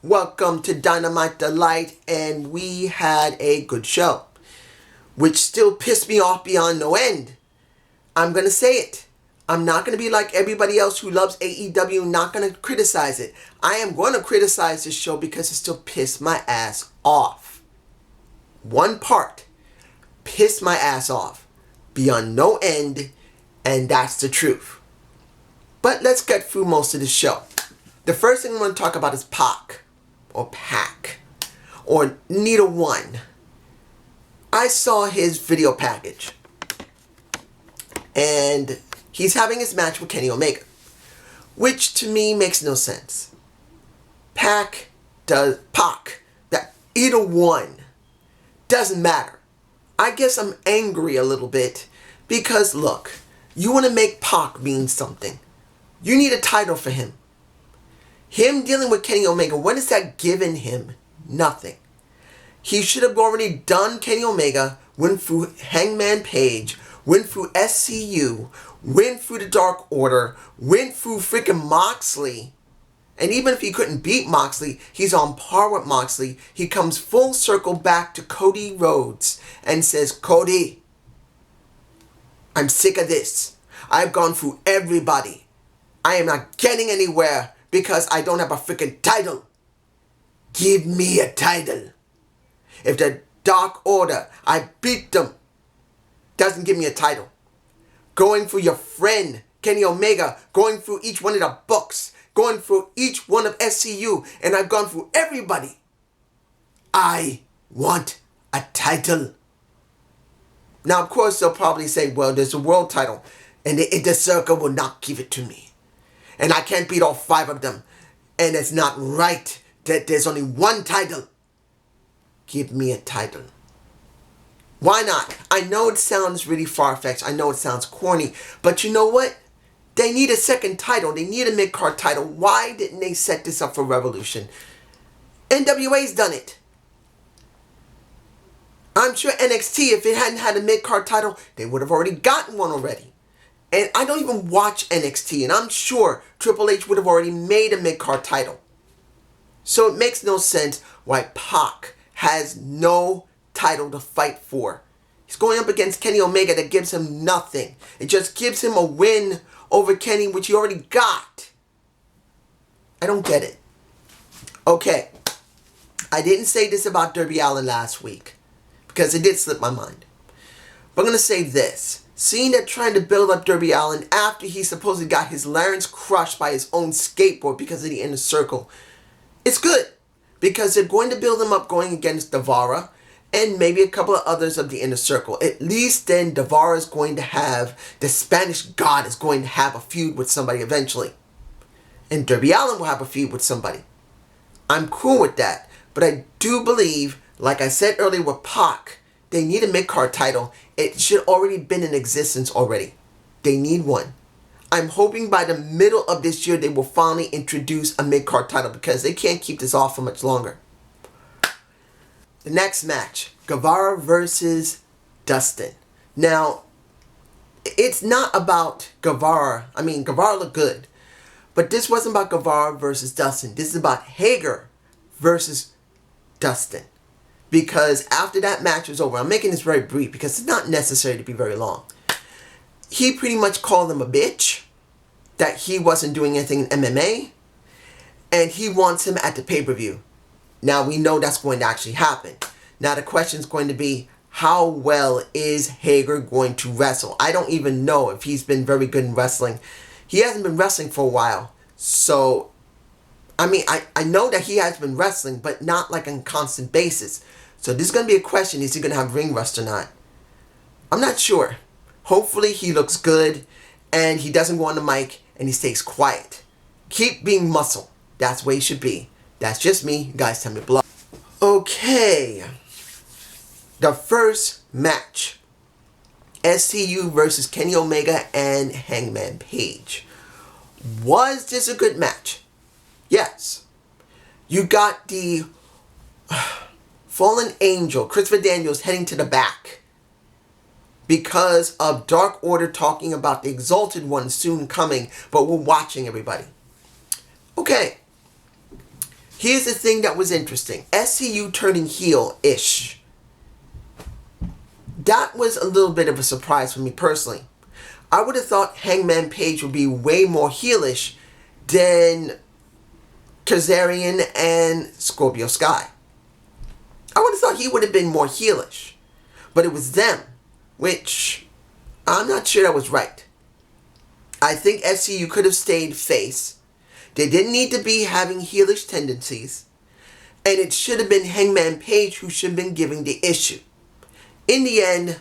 Welcome to Dynamite Delight, and we had a good show, which still pissed me off beyond no end. I'm going to say it. I'm not going to be like everybody else who loves AEW, not going to criticize it. I am going to criticize this show because it still pissed my ass off. One part pissed my ass off beyond no end, and that's the truth. But let's get through most of the show. The first thing I want to talk about is Pac. Or Pac, or Neither One. I saw his video package, and he's having his match with Kenny Omega, which to me makes no sense. Pac, that either one, doesn't matter. I guess I'm angry a little bit, because look, you want to make Pac mean something. You need a title for him. Him dealing with Kenny Omega, what is that giving him? Nothing. He should have already done Kenny Omega, went through Hangman Page, went through SCU, went through the Dark Order, went through freaking Moxley. And even if he couldn't beat Moxley, he's on par with Moxley. He comes full circle back to Cody Rhodes and says, Cody, I'm sick of this. I've gone through everybody. I am not getting anywhere because I don't have a freaking title. Give me a title. If the Dark Order, I beat them, doesn't give me a title. Going through your friend, Kenny Omega, going through each one of the books, going through each one of SCU, and I've gone through everybody. I want a title. Now, of course, they'll probably say, well, there's a world title, and the Inner Circle will not give it to me. And I can't beat all 5 of them. And it's not right that there's only one title. Give me a title. Why not? I know it sounds really far-fetched. I know it sounds corny. But you know what? They need a second title. They need a mid-card title. Why didn't they set this up for Revolution? NWA's done it. I'm sure NXT, if it hadn't had a mid-card title, they would have already gotten one already. And I don't even watch NXT, and I'm sure Triple H would have already made a mid-card title. So it makes no sense why Pac has no title to fight for. He's going up against Kenny Omega that gives him nothing. It just gives him a win over Kenny, which he already got. I don't get it. Okay, I didn't say this about Darby Allin last week, because it did slip my mind. But I'm going to say this. Seeing that trying to build up Darby Allin after he supposedly got his larynx crushed by his own skateboard because of the Inner Circle, it's good. Because they're going to build him up going against Devara and maybe a couple of others of the Inner Circle. At least then Devara is going to have, the Spanish God is going to have a feud with somebody eventually. And Darby Allin will have a feud with somebody. I'm cool with that. But I do believe, like I said earlier with Pac, they need a mid-card title. It should already been in existence already. They need one. I'm hoping by the middle of this year they will finally introduce a mid-card title because they can't keep this off for much longer. The next match, Guevara versus Dustin. Now, it's not about Guevara. I mean, Guevara looked good. But this wasn't about Guevara versus Dustin. This is about Hager versus Dustin. Because after that match was over, I'm making this very brief because it's not necessary to be very long. He pretty much called him a bitch, that he wasn't doing anything in MMA, and he wants him at the pay-per-view. Now, we know that's going to actually happen. Now, the question is going to be, how well is Hager going to wrestle? I don't even know if he's been very good in wrestling. He hasn't been wrestling for a while. So, I mean, I know that he has been wrestling, but not like on a constant basis. So this is going to be a question, is he going to have ring rust or not? I'm not sure. Hopefully he looks good and he doesn't go on the mic and he stays quiet. Keep being muscle. That's where he should be. That's just me. You guys tell me below. Okay. The first match. SCU versus Kenny Omega and Hangman Page. Was this a good match? Yes. You got the Fallen Angel, Christopher Daniels, heading to the back because of Dark Order talking about the Exalted One soon coming, but we're watching, everybody. Okay. Here's the thing that was interesting. SCU turning heel-ish. That was a little bit of a surprise for me personally. I would have thought Hangman Page would be way more heelish than Kazarian and Scorpio Sky. I would have thought he would have been more heelish. But it was them, which I'm not sure that was right. I think SCU could have stayed face. They didn't need to be having heelish tendencies. And it should have been Hangman Page who should have been giving the issue. In the end,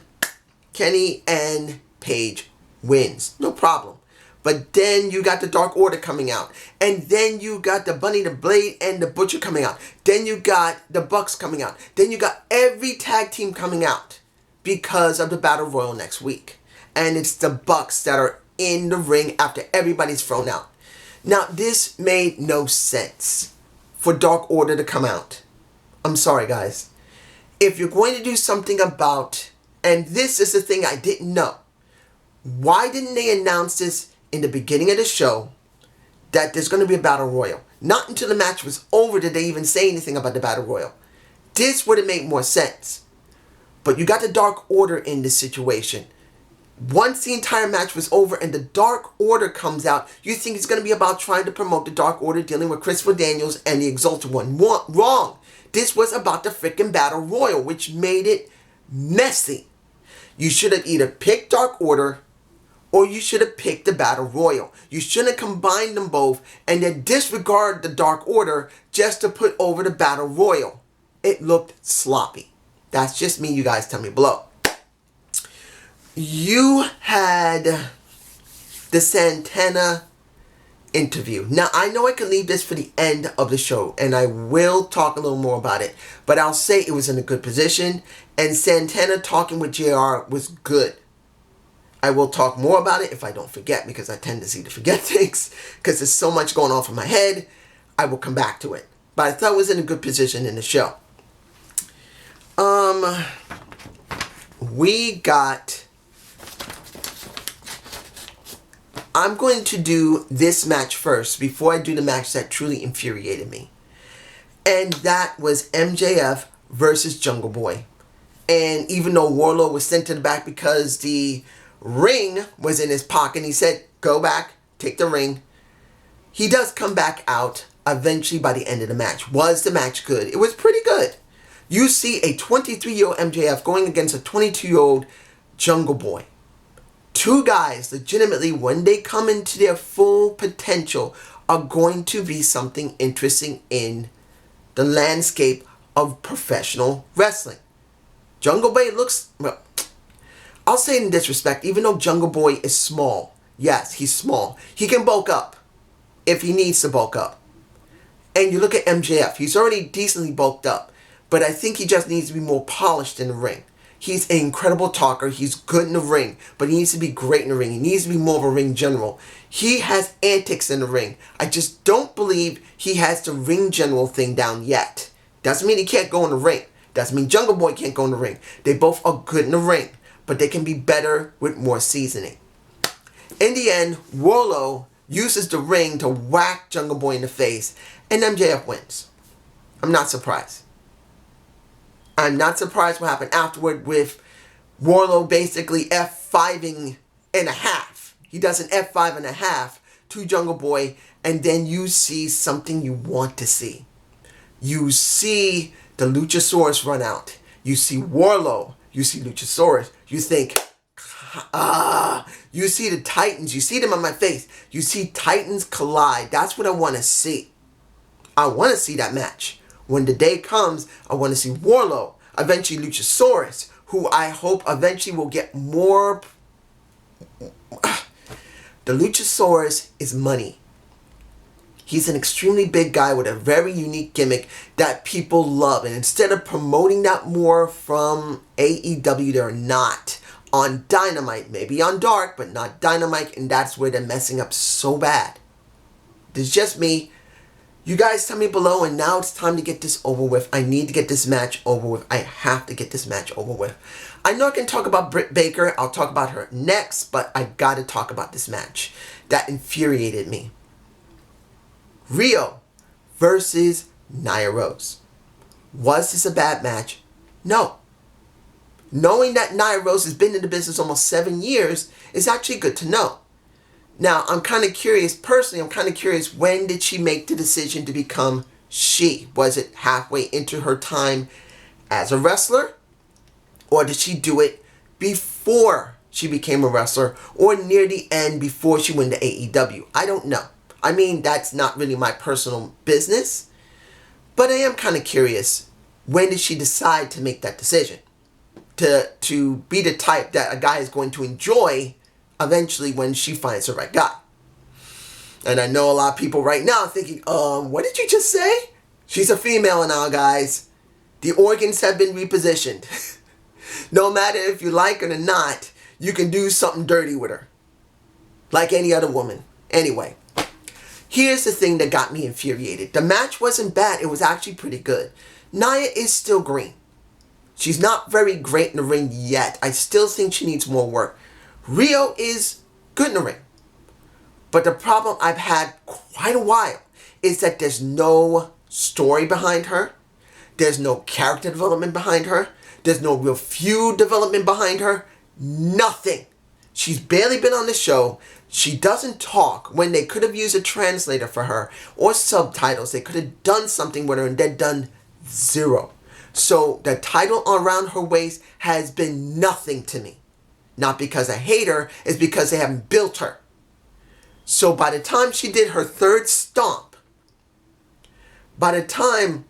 Kenny and Page wins. No problem. But then you got the Dark Order coming out. And then you got the Bunny the Blade and the Butcher coming out. Then you got the Bucks coming out. Then you got every tag team coming out because of the Battle Royal next week. And it's the Bucks that are in the ring after everybody's thrown out. Now, this made no sense for Dark Order to come out. I'm sorry, guys. If you're going to do something about, and this is the thing I didn't know, why didn't they announce this in the beginning of the show that there's going to be a Battle Royal? Not until the match was over did they even say anything about the Battle Royal. This would have made more sense. But you got the Dark Order in this situation. Once the entire match was over and the Dark Order comes out, you think it's going to be about trying to promote the Dark Order dealing with Christopher Daniels and the Exalted One. Wrong. This was about the freaking Battle Royal, which made it messy. You should have either picked Dark Order or you should have picked the Battle Royal. You shouldn't have combined them both and then disregard the Dark Order just to put over the Battle Royal. It looked sloppy. That's just me. You guys tell me below. You had the Santana interview. Now, I know I can leave this for the end of the show, and I will talk a little more about it, but I'll say it was in a good position, and Santana talking with JR was good. I will talk more about it if I don't forget, because I tend to forget things, because there's so much going on in my head. I will come back to it. But I thought it was in a good position in the show. We got... I'm going to do this match first before I do the match that truly infuriated me. And that was MJF versus Jungle Boy. And even though Warlow was sent to the back because the ring was in his pocket, he said, go back, take the ring. He does come back out eventually by the end of the match. Was the match good? It was pretty good. You see a 23-year-old MJF going against a 22-year-old Jungle Boy. Two guys, legitimately, when they come into their full potential, are going to be something interesting in the landscape of professional wrestling. Jungle Boy looks, well, I'll say it in disrespect, even though Jungle Boy is small. Yes, he's small. He can bulk up if he needs to bulk up. And you look at MJF, he's already decently bulked up, but I think he just needs to be more polished in the ring. He's an incredible talker. He's good in the ring, but he needs to be great in the ring. He needs to be more of a ring general. He has antics in the ring. I just don't believe he has the ring general thing down yet. Doesn't mean he can't go in the ring. Doesn't mean Jungle Boy can't go in the ring. They both are good in the ring, but they can be better with more seasoning. In the end, Warlow uses the ring to whack Jungle Boy in the face, and MJF wins. I'm not surprised. I'm not surprised what happened afterward with Warlow basically F5ing and a half. He does an F5 and a half to Jungle Boy, and then you see something you want to see. You see the Luchasaurus run out. You see Warlow. You see Luchasaurus. You think, You see the Titans. You see them on my face. You see Titans collide. That's what I want to see. I want to see that match. When the day comes, I want to see Warlow, eventually Luchasaurus, who I hope eventually will get more. The Luchasaurus is money. He's an extremely big guy with a very unique gimmick that people love. And instead of promoting that more from AEW, they're not. On Dynamite, maybe on Dark, but not Dynamite. And that's where they're messing up so bad. This is just me. You guys tell me below, and now it's time to get this over with. I need to get this match over with. I have to get this match over with. I know I can talk about Britt Baker. I'll talk about her next, but I gotta talk about this match. That infuriated me. Rio versus Nyla Rose. Was this a bad match? No. Knowing that Nyla Rose has been in the business almost 7 years is actually good to know. Now, I'm kind of curious, personally, when did she make the decision to become she? Was it halfway into her time as a wrestler? Or did she do it before she became a wrestler? Or near the end before she went to AEW? I don't know. I mean, that's not really my personal business. But I am kind of curious, when did she decide to make that decision? To be the type that a guy is going to enjoy eventually when she finds the right guy. And I know a lot of people right now are thinking, what did you just say? She's a female now, guys. The organs have been repositioned. No matter if you like it or not, you can do something dirty with her. Like any other woman. Anyway, here's the thing that got me infuriated. The match wasn't bad. It was actually pretty good. Nia is still green. She's not very great in the ring yet. I still think she needs more work. Rio is good in the ring. But the problem I've had quite a while is that there's no story behind her. There's no character development behind her. There's no real feud development behind her. Nothing. She's barely been on the show. She doesn't talk when they could have used a translator for her or subtitles. They could have done something with her, and they've done zero. So the title around her waist has been nothing to me. Not because I hate her, it's because they haven't built her. So by the time she did her third stomp, by the time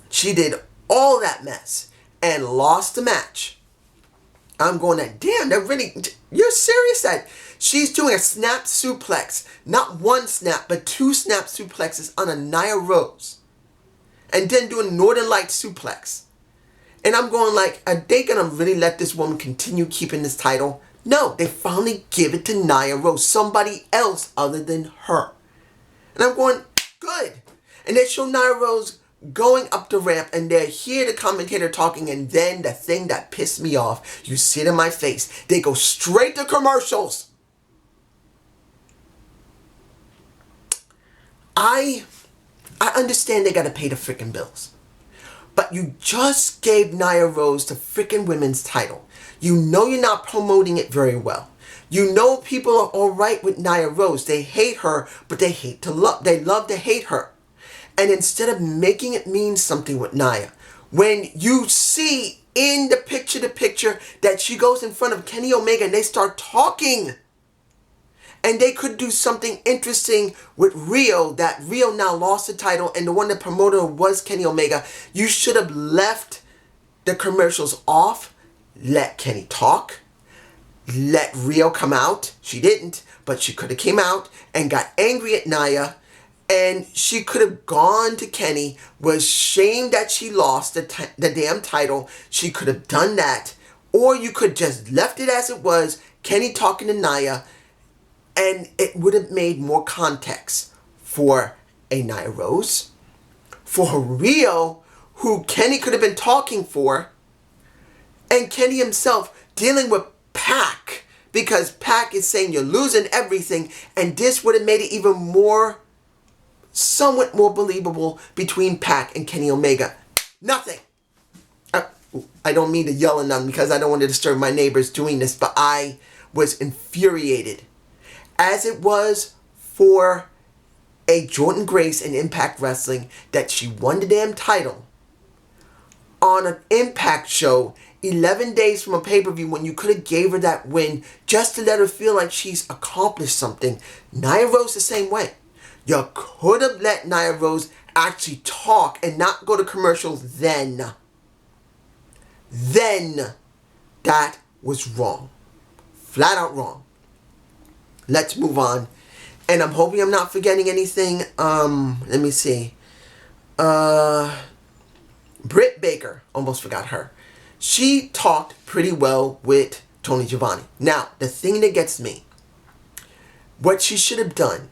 she did all that mess and lost the match, I'm going like, damn, that really, you're serious that she's doing a snap suplex, not one snap, but 2 snap suplexes on a Nyla Rose, and then doing Northern Light suplex. And I'm going like, are they going to really let this woman continue keeping this title? No, they finally give it to Nyla Rose, somebody else other than her. And I'm going, good. And they show Nyla Rose going up the ramp, and they hear the commentator talking, and then the thing that pissed me off, you see it in my face, they go straight to commercials. I understand they got to pay the freaking bills. But you just gave Nyla Rose the freaking women's title. You know you're not promoting it very well. You know people are alright with Nyla Rose. They hate her, but they love to hate her. And instead of making it mean something with Nyla, when you see in the picture that she goes in front of Kenny Omega and they start talking, and they could do something interesting with Rio, that Rio now lost the title, and the one that promoted her was Kenny Omega. You should have left the commercials off, let Kenny talk, let Rio come out. She didn't, but she could have came out and got angry at Nyla, and she could have gone to Kenny, was shamed that she lost the damn title. She could have done that, or you could just left it as it was, Kenny talking to Nyla, and it would have made more context for a Nyla Rose, for Rio, who Kenny could have been talking for, and Kenny himself dealing with Pac, because Pac is saying you're losing everything, and this would have made it even more, somewhat more believable between Pac and Kenny Omega. Nothing. I don't mean to yell at them because I don't want to disturb my neighbors doing this, but I was infuriated. As it was for a Jordynne Grace in Impact Wrestling, that she won the damn title on an Impact show 11 days from a pay-per-view when you could have gave her that win just to let her feel like she's accomplished something. Nia Rose the same way. You could have let Nia Rose actually talk and not go to commercials then. Then that was wrong. Flat out wrong. Let's move on. And I'm hoping I'm not forgetting anything. Let me see. Britt Baker. Almost forgot her. She talked pretty well with Tony Giovanni. Now, the thing that gets me, what she should have done,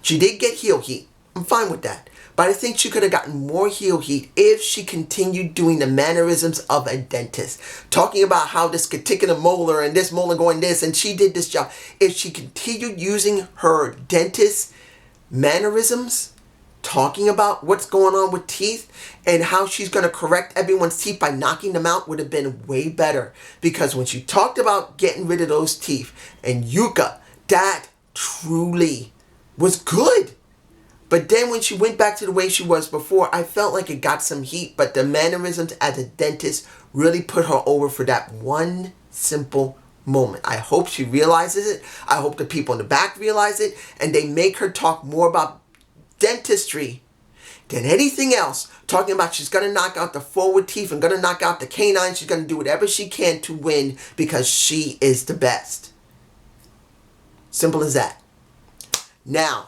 she did get heel heat. I'm fine with that. But I think she could have gotten more heel heat if she continued doing the mannerisms of a dentist. Talking about how this particular molar and this molar going this, and she did this job. If she continued using her dentist mannerisms, talking about what's going on with teeth and how she's going to correct everyone's teeth by knocking them out, would have been way better. Because when she talked about getting rid of those teeth and Yuka, that truly was good. But then when she went back to the way she was before, I felt like it got some heat. But the mannerisms as a dentist really put her over for that one simple moment. I hope she realizes it. I hope the people in the back realize it. And they make her talk more about dentistry than anything else. Talking about she's going to knock out the forward teeth and going to knock out the canine. She's going to do whatever she can to win because she is the best. Simple as that. Now,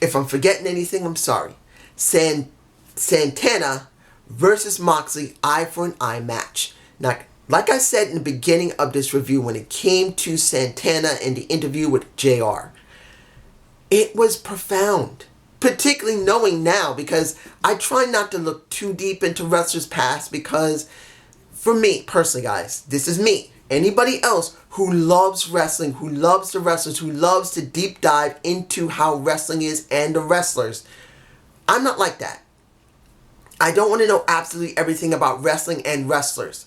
if I'm forgetting anything, I'm sorry. Santana versus Moxley, eye for an eye match. Now, like I said in the beginning of this review, when it came to Santana and the interview with JR, it was profound. Particularly knowing now, because I try not to look too deep into wrestlers' past, because for me, personally, guys, this is me. Anybody else who loves wrestling, who loves the wrestlers, who loves to deep dive into how wrestling is and the wrestlers, I'm not like that. I don't want to know absolutely everything about wrestling and wrestlers.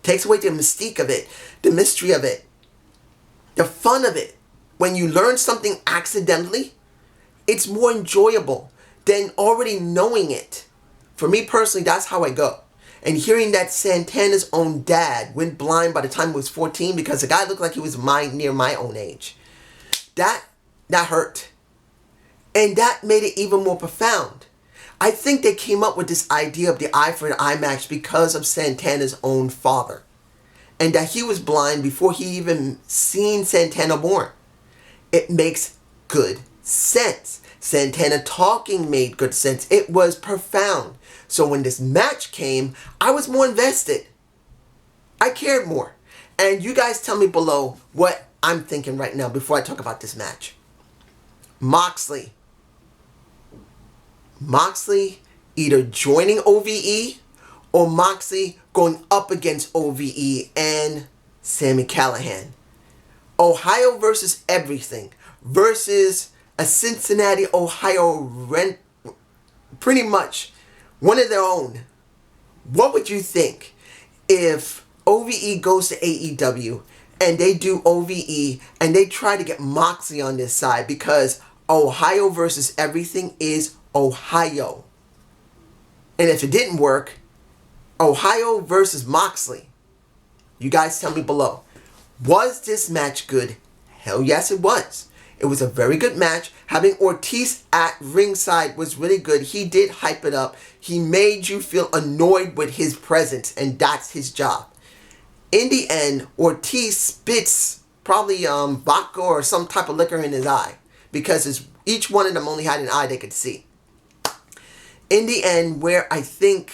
Takes away the mystique of it, the mystery of it, the fun of it. When you learn something accidentally, it's more enjoyable than already knowing it. For me personally, that's how I go. And hearing that Santana's own dad went blind by the time he was 14 because the guy looked like he was near my own age. That hurt. And that made it even more profound. I think they came up with this idea of the eye for an eye match because of Santana's own father. And that he was blind before he even seen Santana born. It makes good sense. Santana talking made good sense. It was profound. So when this match came, I was more invested. I cared more. And you guys tell me below what I'm thinking right now before I talk about this match. Moxley either joining OVE or Moxley going up against OVE and Sami Callihan. Ohio versus everything versus a Cincinnati, Ohio pretty much one of their own. What would you think if OVE goes to AEW and they do OVE and they try to get Moxley on this side, because Ohio versus everything is Ohio. And if it didn't work, Ohio versus Moxley. You guys tell me below. Was this match good? Hell yes, it was. It was a very good match. Having Ortiz at ringside was really good. He did hype it up. He made you feel annoyed with his presence, and that's his job. In the end, Ortiz spits probably vodka or some type of liquor in his eye, because each one of them only had an eye they could see. In the end, where I think,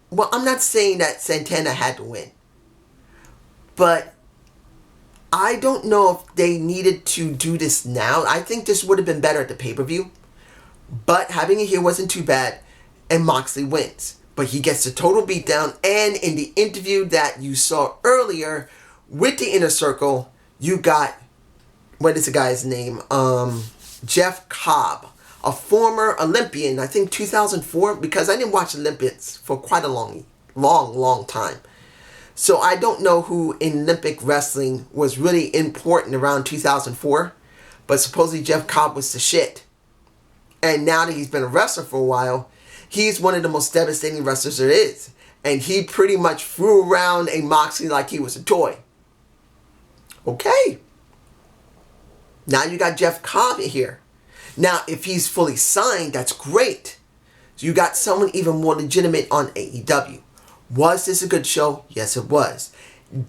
well, I'm not saying that Santana had to win, but I don't know if they needed to do this now. I think this would have been better at the pay-per-view. But having it here wasn't too bad. And Moxley wins. But he gets the total beatdown. And in the interview that you saw earlier with the Inner Circle, you got, what is the guy's name? Jeff Cobb. A former Olympian, I think 2004. Because I didn't watch Olympics for quite a long time. So I don't know who in Olympic wrestling was really important around 2004. But supposedly Jeff Cobb was the shit. And now that he's been a wrestler for a while, he's one of the most devastating wrestlers there is. and he pretty much threw around a Moxley like he was a toy. Okay. Now you got Jeff Cobb here. Now, if he's fully signed, that's great. So you got someone even more legitimate on AEW. Was this a good show? Yes, it was.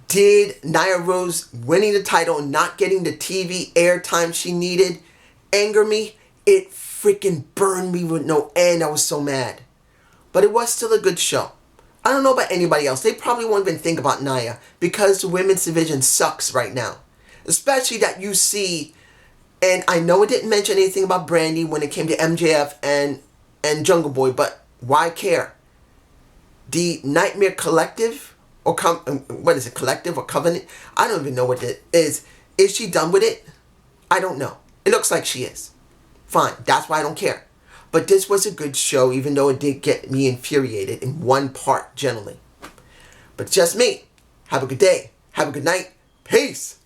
Did Nyla Rose winning the title and not getting the TV airtime she needed anger me? It freaking burned me with no end. I was so mad. But it was still a good show. I don't know about anybody else. They probably won't even think about Nyla because the women's division sucks right now. Especially that you see, and I know it didn't mention anything about Brandy when it came to MJF and Jungle Boy, but why care? The Nightmare Collective, or what is it, Collective or Covenant? I don't even know what it is. Is she done with it? I don't know. It looks like she is. Fine, that's why I don't care. But this was a good show, even though it did get me infuriated in one part generally. But just me. Have a good day. Have a good night. Peace.